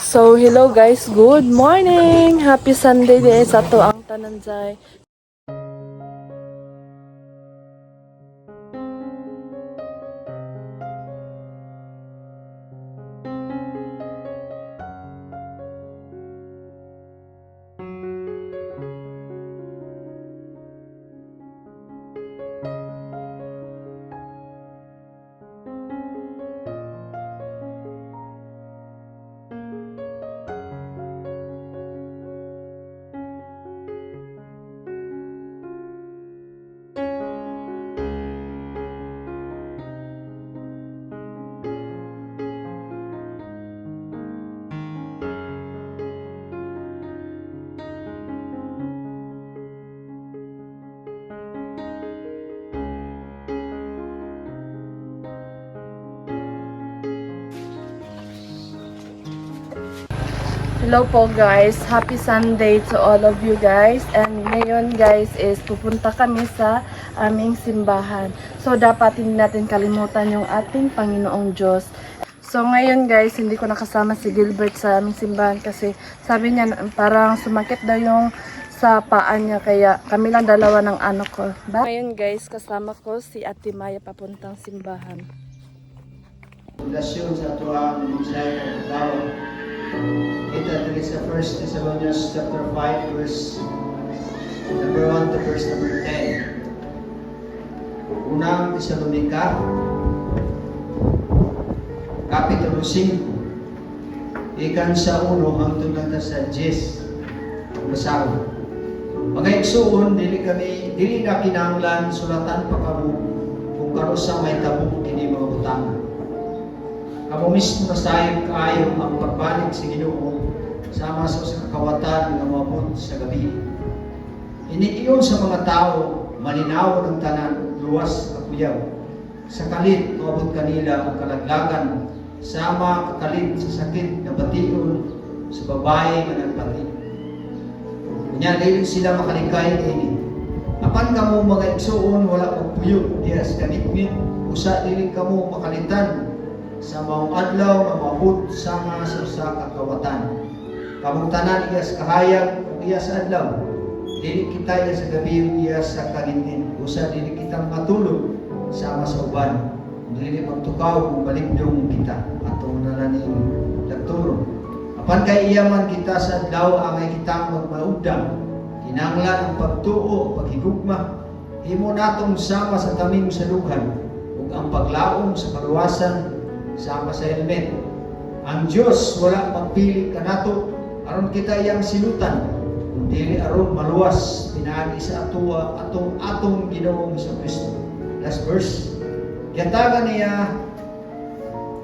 So, hello guys, good morning! Happy Sunday din sa to ang tananjay. Hello po guys, happy Sunday to all of you guys. And ngayon guys is pupunta kami sa aming simbahan. So dapat hindi natin kalimutan yung ating Panginoong Diyos. So ngayon guys, hindi ko nakasama si Gilbert sa aming simbahan kasi sabi niya parang sumakit daw yung sa paa niya, kaya kami lang dalawa ng anak ko. Ngayon guys, kasama ko si Ate Maya papuntang simbahan. Pundasyon sa tuwang mensahe ng tao. Kita diri sa 1 Thessalonians chapter 5 verse number 1 to verse number 10. Unang Tesalonika kapitulo 5 ikan sa 1 hangtod na sa 10 basaho. Mga igsoon, dili na kinahanglan sulatan pa kamo kung karusa may tabok kini mga butang. Kamo mismo nasayang kaayo ang pagbalik sa Ginoo sama sa kakawatan nga moabot sa gabi. Iniiyon sa mga tao, malinaw ng tanan, luwas at kuyaw. Sa kalit, moabot kanila ang kalaglagan, sama kakalit sa sakit na bation sa babae nga nagpati. Kanya dili sila makalikay ini. Apan kamo mga igsoon, wala magpuyo, diyas kanitmit, usa dili kamo makalitan sa maong adlaw nga maabot sama sa kakawatan. Kamong tanan iya sa kahayag ug iya sa adlaw. Dili kita iya sa gabi ug iya sa kalintin. Usa dili kita matulog sama sa uban. Dili magtukaw kung baligdong kita atong nalaning lagturo. Apan kay iya man kita sa adlaw angay kita magmaudang. Kinahanglan ang pagtuo, paghigugma. Himo natong sama sa taming sa lughan ug ang paglaom sa kaluwasan sama sa helmet. Ang Diyos wala magpili kanato aron kita iyang silutan, kundi aron maluwas pinaagi sa atong Ginoong Kristo. Last verse. Gihatag niya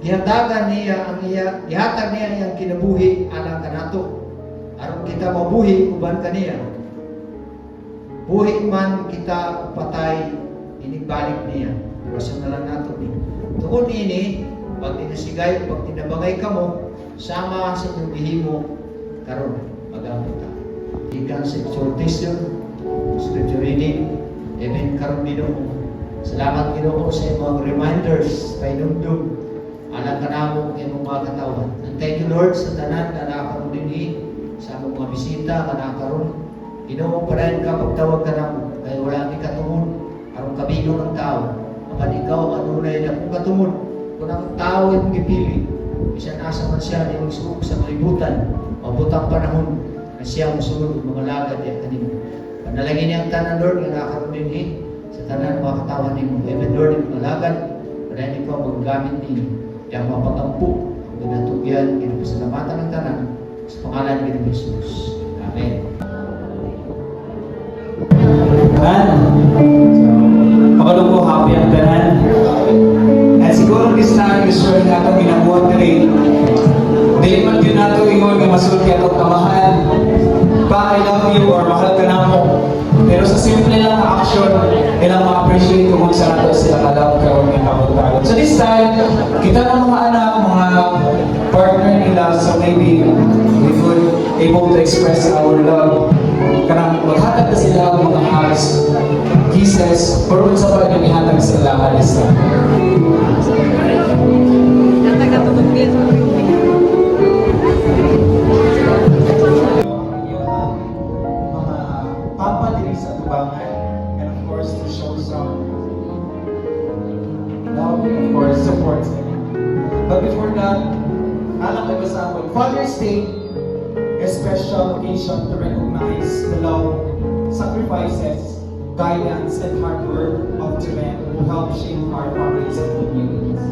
ihatag niya iyang kinabuhi alang kanato aron kita mabuhi uban kaniya. Buhi man kita patay, inigbalik niya. Iwasan na lang nato ni. Tungod ini pag tinasigay, pag tinabangay ka mo, sama sa inyong gihimo, karon mag-ambot ka. Ikan sa exhortation, scripture reading, amen, karon Ginoo. Salamat Ginoo sa imong reminders, painumdum, alang ka namo imong mga katawan. And thank you Lord sa tanan na nakakaroon din sa among mga bisita, ka nakakaroon. Ginoo, padayon ka pagtawag ka namo, kaya wala ni katumon, aron kabilong ang tao. Apan ikaw, adunay na kung katumon, kung ang tao yung gipili, bisan asa man siya yung suog sa kalibutan, mabutang panahon na siya musulod mga lagad at kanino. Panalagin niya ang tanan, Lord, nga nakakaroon din sa tanan mga katawan niyo. Amen, Lord, yung mga lagad, padayon ikaw maggamit niyo, yung mapagampu, ang ginatugyan, ginapasalamatan ng tanan, sa pangalan ni Jesus. Amen. Tanan. Pakalo ko happy ang tanan. At siguro this time, this word na itong ginabuhat na rin. Dili man din nato ingon nga masulod ka itong kamahan. Pa, I love you or mahal ka na mo. Pero sa simple lang na action, ilang ma-appreciate kung sa nato sila kalab ka o may kapagtagot. So this time, kita ng mga anak, mga partner nila, so maybe we could able to express our love. Karang maghatag na sila ang mga halos kisses, pero sa pa yung ihatag sila halos na. Father's Day, a special occasion to recognize the love, sacrifices, guidance, and hard work of the men who help shape our families and communities.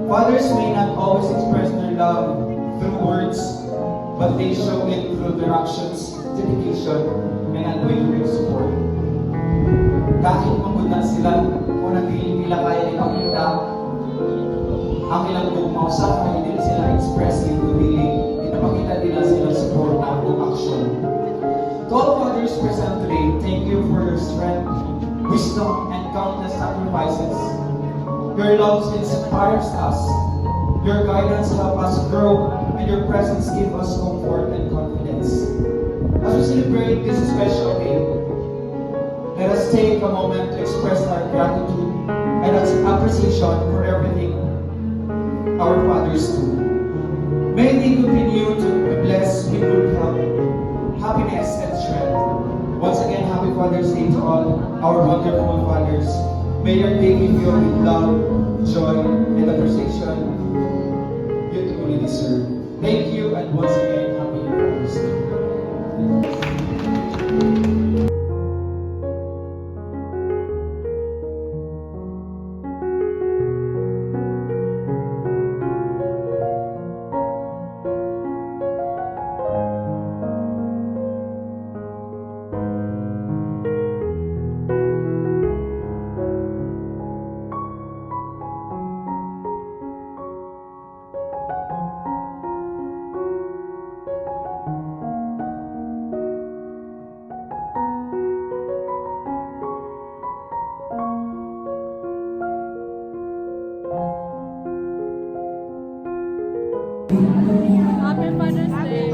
Fathers may not always express their love through words, but they show it through their actions, dedication, and unwavering support. Kahit magunan sila o hindi nila kaya ipakita ang ilang tugma sa hindi sila express yung kundi pinapakita nila silang support o action. To all fathers present today, thank you for your strength, wisdom, and countless sacrifices. Your love inspires us, your guidance helps us grow, and your presence gives us comfort and confidence. As we celebrate this special day, let us take a moment to express our gratitude and appreciation for everything our fathers do. May they continue to be blessed with good health, happiness, and strength. Once again, happy Father's Day to all our wonderful fathers. May your day be filled with love, joy, and appreciation you truly deserve. Thank you, and once again, happy Father's Day. Happy Father's Day.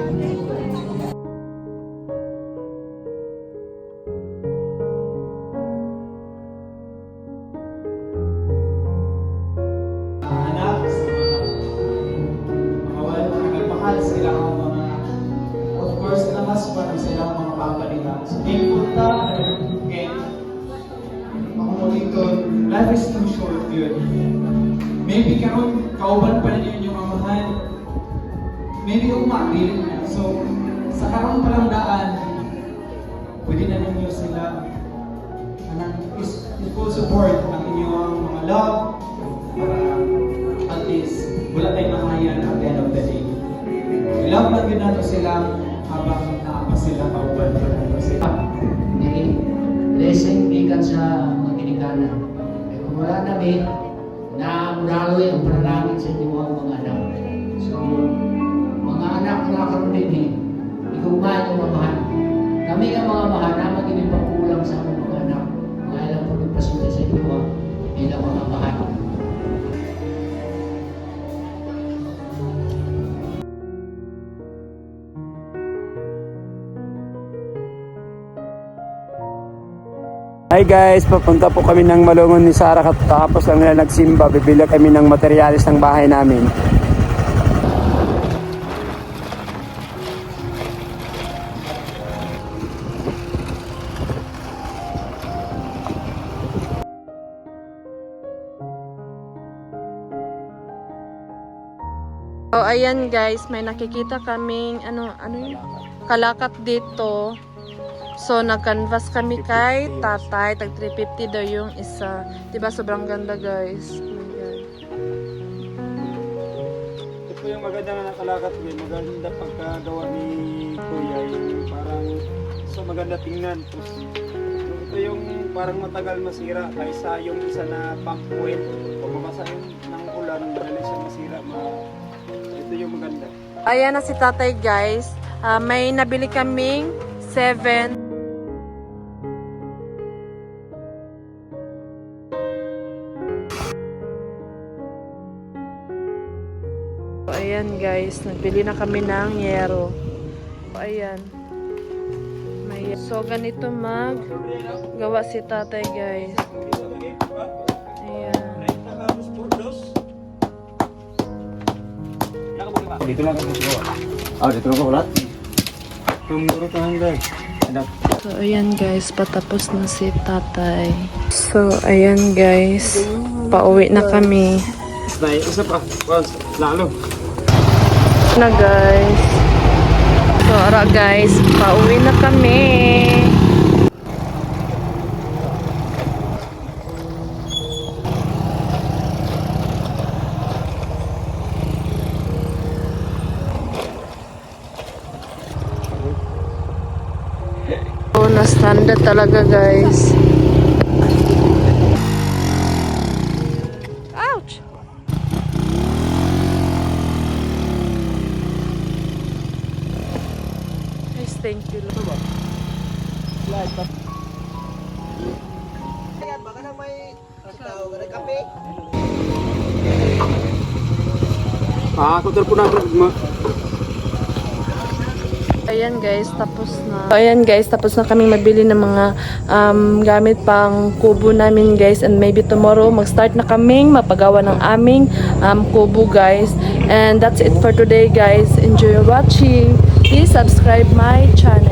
Anak, mga walang nagmahal sila ang mga, of course, namaspan sila ang mga papa nila. So, thankful ta, and ako mo dito, life is too short yun. Maybe karon kauban pa ninyo yung mamahan. Maybe umabilin na. So, sa karong palang daan, pwede na ninyo sila full support ang inyong mga love para at least wala tayong mahayan at the end of the day. Love lang din natin sila habang naapa sila kauban pa natin sila. Blessing ikan sa mga ginikanan. Kung wala namin, naamurawi ang panalangin sa inyo ang mga anak. So, mga anak na karoon din ikumahan yung mamahan. Kami ang mga mahal na magiging pagkulang sa aming mga anak. Mga ilang po nagpasunod sa inyo bilang mga mahal. Hi guys, papunta po kami ng Malungon ni Sarah tapos lang nila nagsimba. Bibili kami ng materialis ng bahay namin. So, ayan guys, may nakikita kaming ano yun? Kalakat dito. So, nag-canvas kami kay tatay. Tag 350 daw yung isa. Diba, sobrang ganda guys. Oh my God. Ito po yung maganda na nakalakat ko. Maganda pagkagawa ni Kuya. Yung parang so maganda tingnan. Tapos, ito yung parang matagal masira. Kaysa yung isa na pang-point. Kung mabasa yung ng ulan, madali siya masira. Ito yung maganda. Ayan na si tatay guys. May nabili kaming 7. Ayan guys, nagbili na kami ng yero. Ayan. So ganito gawa si tatay guys. Ayan. Dito lang ako gawa. Dito lang ako ulat. Tumuro tahan guys. So ayan guys, patapos na si tatay. So ayan guys, pauwi na kami. Isa pa. Lalo. Na guys. So, ara guys, pauwi na kami. So, na-stranded talaga guys. Ouch! Guys, thank you. Kotor po na. Ayan guys, tapos na. Ayan guys, tapos na kami magbili ng mga gamit pang kubo namin guys. And maybe tomorrow mag-start na kaming mapagawa ng aming kubo guys. And that's it for today guys. Enjoy watching. Please subscribe my channel.